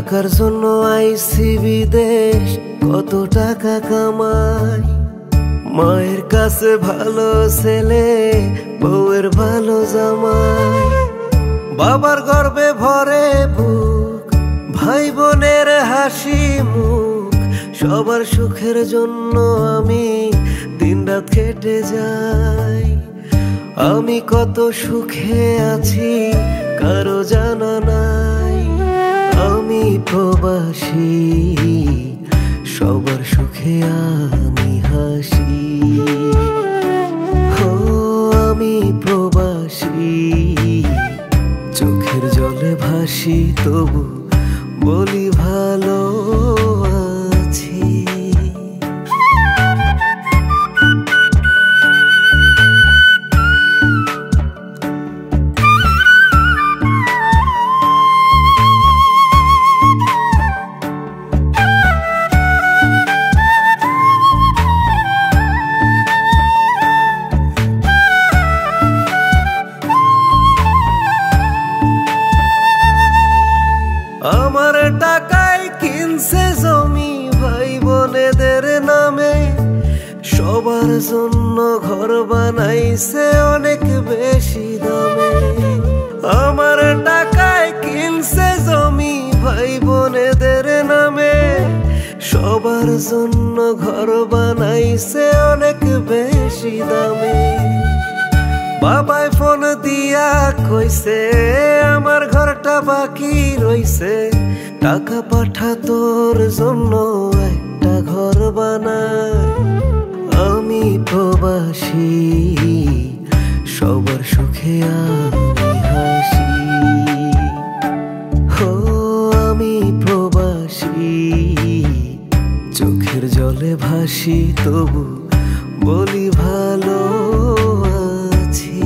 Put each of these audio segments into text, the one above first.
টাকার জন্য আইছি বিদেশ, কত টাকা কামাই। মায়ের কাছে ভালো ছেলে, বউয়ের ভালো জামাই। বাবার গর্বে ভরে বুক, ভাই বোনের হাসি মুখ। সবার সুখের জন্য আমি দিনরাত খেটে যাই। আমি কত সুখে আছি কারো জানা নাই। আমি প্রবাসী, সবার সুখে আমি হাসি। ও আমি প্রবাসী, চোখের জলে ভাসি, তবু বলি ভালো আছি। আমার টাকায় কিনছে জমি ভাই বোনেদের নামে। সবার জন্য ঘর বানাইছে অনেক বেশি দামে। আমার টাকায় কিনছে জমি ভাই বোনেদের নামে। সবার জন্য ঘর বানাইছে অনেক বেশি দামে। বাবাই ফোন দিয়া কইছে আমার ঘরটা বাকি রইছে। টাকা পাঠা তোর জন্য একটা ঘর বানাই। আমি প্রবাসী, সবার সুখে আমি হাসি। ও আমি প্রবাসী, চোখের জলে ভাসি, তবু বলি ভালো আছি।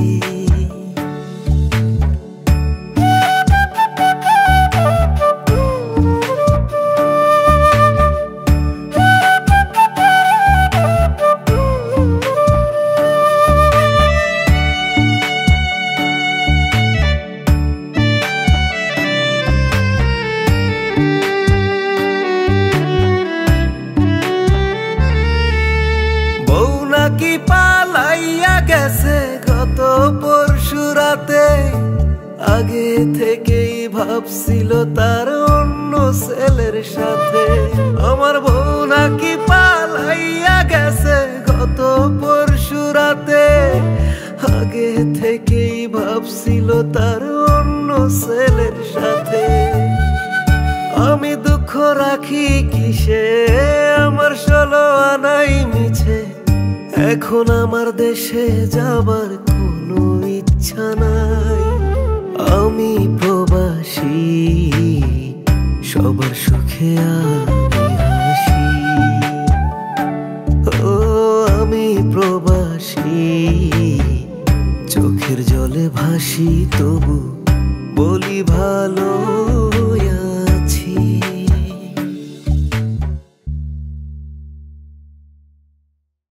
কি পালাইয়া গেছে গত পরশু রাতে। আগে থেকেই ভাবছিল তার অন্য ছেলের সাথে। আমার বউ নাকি পালাইয়া গেছে গত পরশু রাতে। আগে থেকেই ভাবছিল তার অন্য ছেলের সাথে। আমি দুঃখ রাখি কিসে, আমার 16 আনাই মিছে। এখন আমার দেশে যাবার কোনো ইচ্ছা নাই। আমি প্রবাসী, সবার সুখে আমি হাসি। ও আমি প্রবাসী, চোখের জলে ভাসি, তবু বলি ভালো